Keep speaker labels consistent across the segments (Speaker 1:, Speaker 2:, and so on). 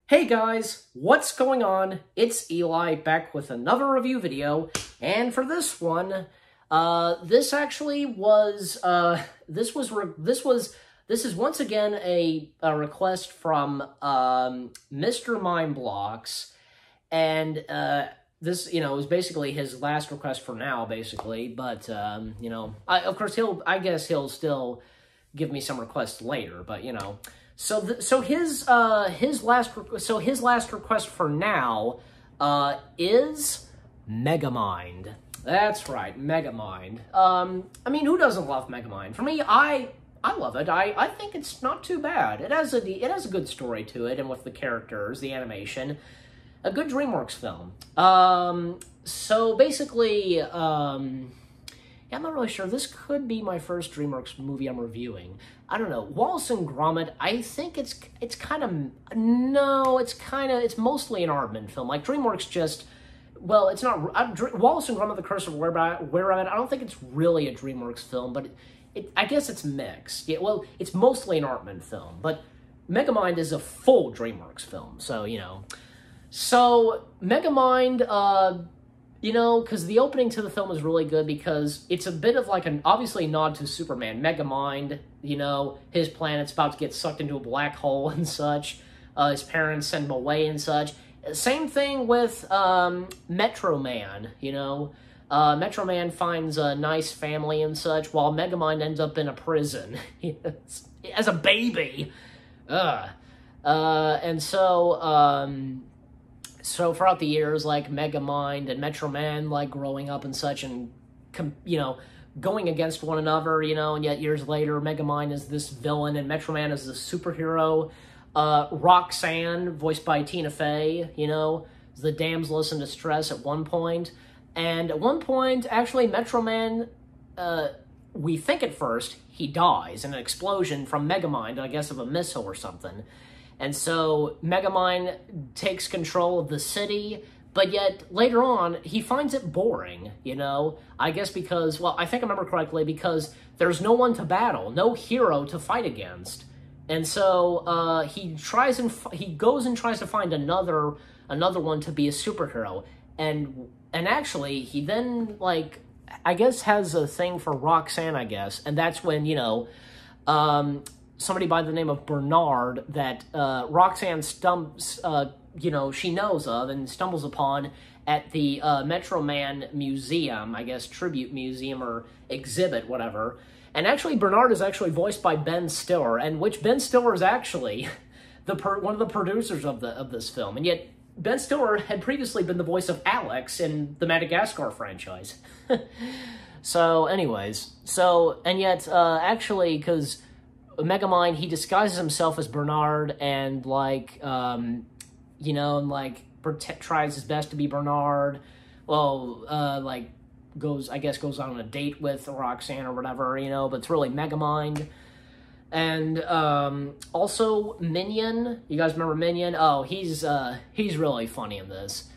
Speaker 1: Hey guys, what's going on? It's Eli back with another review video, and for this one, this is once again a request from Mr. Mindblocks, and this was basically his last request for now, basically. But of course I guess he'll still give me some requests later, but So his last request for now is Megamind. That's right, Megamind. I mean, who doesn't love Megamind? For me, I love it. I think it's not too bad. It has a good story to it, and with the characters, the animation, a good Dreamworks film. So basically, I'm not really sure. This could be my first Dreamworks movie I'm reviewing. I don't know. Wallace and Gromit, I think it's mostly an Aardman film. Like, Dreamworks just, well, it's not, Wallace and Gromit, The Curse of Were-Rabbit, I don't think it's really a Dreamworks film, but I guess it's mixed. Yeah, well, it's mostly an Aardman film, but Megamind is a full Dreamworks film, so, So, Megamind, because the opening to the film is really good because it's a bit of like obviously a nod to Superman. Megamind, his planet's about to get sucked into a black hole and such. His parents send him away and such. Same thing with Metro Man, Metro Man finds a nice family and such, while Megamind ends up in a prison as a baby. And so throughout the years, like, Megamind and Metro Man, like, growing up and such, and, going against one another, and yet years later, Megamind is this villain, and Metro Man is this superhero. Roxanne, voiced by Tina Fey, is the damsel in distress at one point. And at one point, actually, Metro Man, we think at first, he dies in an explosion from Megamind, I guess of a missile or something. And so Megamind takes control of the city, but yet later on, he finds it boring, I guess because, well, I think I remember correctly, because there's no one to battle, no hero to fight against. And so he goes and tries to find another one to be a superhero. And actually, he then, like, I guess has a thing for Roxanne, I guess. And that's when, somebody by the name of Bernard that Roxanne she knows of and stumbles upon at the Metro Man Museum, I guess, tribute museum or exhibit, whatever. And actually, Bernard is actually voiced by Ben Stiller, and which Ben Stiller is actually one of the producers of this film. And yet, Ben Stiller had previously been the voice of Alex in the Madagascar franchise. So, anyways, and yet, actually, because Megamind, he disguises himself as Bernard and, tries his best to be Bernard. Well, goes on a date with Roxanne or whatever, but it's really Megamind. And, also Minion. You guys remember Minion? Oh, he's really funny in this.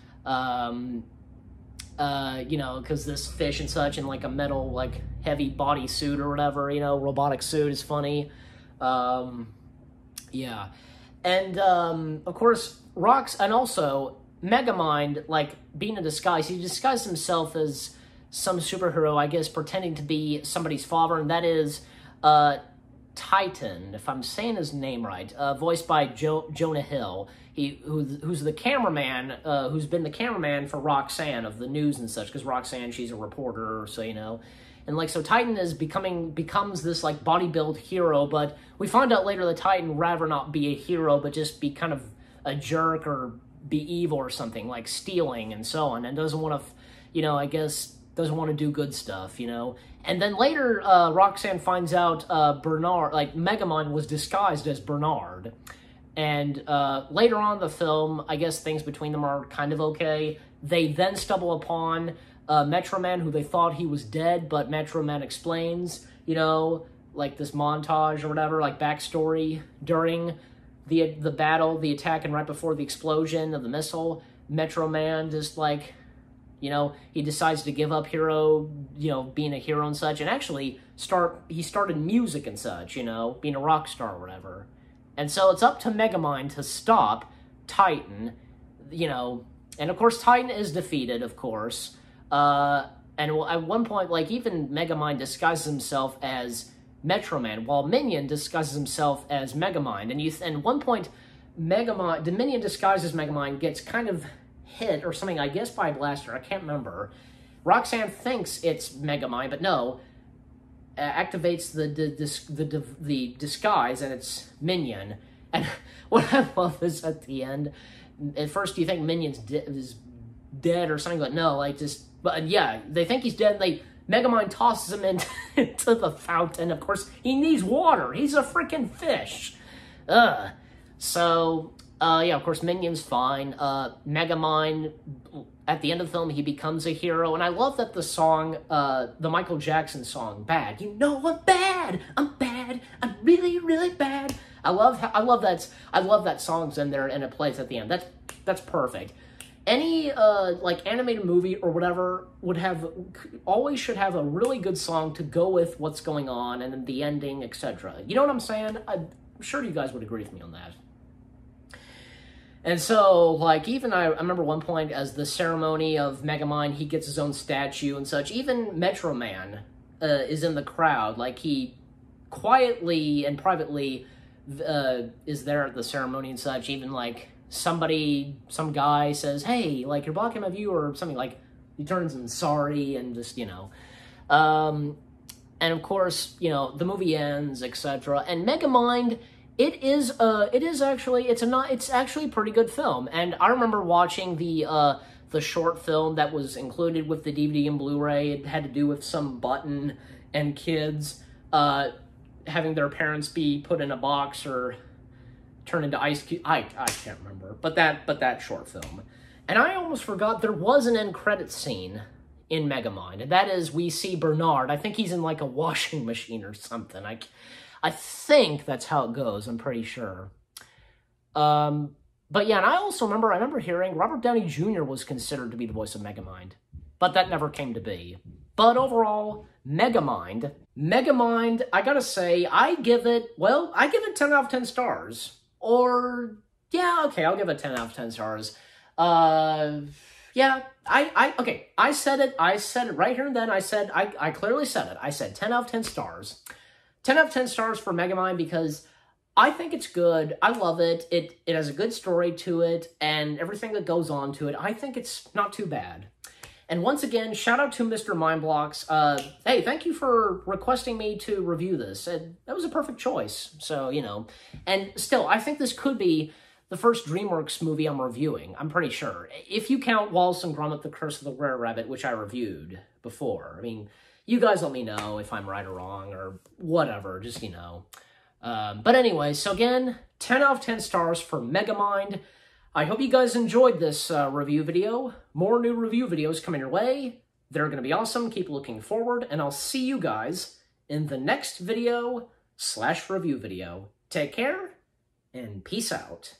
Speaker 1: Because this fish and such in, like, a metal, like, heavy body suit or whatever, robotic suit is funny. Yeah. And, of course, and also, Megamind, like, being in disguise, he disguised himself as some superhero, I guess, pretending to be somebody's father, and that is, Titan, if I'm saying his name right, voiced by Jonah Hill, who's the cameraman, who's been the cameraman for Roxanne of the news and such, because Roxanne, she's a reporter, so, And, so Titan becomes this, like, bodybuild hero, but we find out later that Titan would rather not be a hero, but just be kind of a jerk or be evil or something, like stealing and so on, and doesn't want to, I guess, doesn't want to do good stuff, And then later, Roxanne finds out Bernard, like, Megamind was disguised as Bernard. And later on in the film, I guess things between them are kind of okay. They then stumble upon Metro Man, who they thought he was dead, but Metro Man explains, like this montage or whatever, like backstory during the battle, the attack, and right before the explosion of the missile. Metro Man just, like, he decides to give up being a hero and such, and actually he started music and such, being a rock star or whatever. And so it's up to Megamind to stop Titan, you know, and of course Titan is defeated, of course, and at one point, like, even Megamind disguises himself as Metro Man, while Minion disguises himself as Megamind, and at one point, the Minion disguises Megamind gets kind of hit or something, I guess by a blaster, I can't remember. Roxanne thinks it's Megamind, but no, activates the disguise, and it's Minion. And what I love is at the end, at first you think Minion's is dead or something, but no, like, but yeah, they think he's dead, and Megamind tosses him into the fountain. Of course, he needs water. He's a freaking fish. So, yeah, of course, Minion's fine. Megamind, at the end of the film, he becomes a hero. And I love that the song, the Michael Jackson song, Bad. You know I'm bad. I'm bad. I'm really, really bad. I love that song's in there and it plays at the end. That's perfect. Any, like, animated movie or whatever always should have a really good song to go with what's going on and the ending, etc. You know what I'm saying? I'm sure you guys would agree with me on that. And so, like, even I remember one point as the ceremony of Megamind, he gets his own statue and such. Even Metro Man is in the crowd. Like, he quietly and privately is there at the ceremony and such. Even, like, some guy says, hey, like, you're blocking my view or something, like, he turns and sorry and just, you know. And of course, you know, the movie ends, etc. And Megamind, it's actually a pretty good film. And I remember watching the short film that was included with the DVD and Blu-ray. It had to do with some button and kids having their parents be put in a box or turn into ice cube. I can't remember, but that short film. And I almost forgot there was an end credit scene in Megamind, and that is we see Bernard. I think he's in like a washing machine or something. I think that's how it goes. I'm pretty sure. But yeah, and I remember hearing Robert Downey Jr. was considered to be the voice of Megamind, but that never came to be. But overall, Megamind, I gotta say, I give it 10 out of 10 stars. Or, yeah, okay, I'll give it 10 out of 10 stars. Yeah, okay, I said it right here and then. I clearly said it. I said 10 out of 10 stars. 10 out of 10 stars for Megamind because I think it's good. I love it. It has a good story to it and everything that goes on to it. I think it's not too bad. And once again, shout out to Mr. Mindblocks. Hey, thank you for requesting me to review this. That was a perfect choice. So, you know, and still, I think this could be the first Dreamworks movie I'm reviewing. I'm pretty sure. If you count Wallace and Gromit: The Curse of the Were Rabbit, which I reviewed before. I mean, you guys let me know if I'm right or wrong or whatever, just, you know. But anyway, so again, 10 out of 10 stars for Megamind. I hope you guys enjoyed this review video. More new review videos coming your way. They're going to be awesome. Keep looking forward, and I'll see you guys in the next video /review video. Take care, and peace out.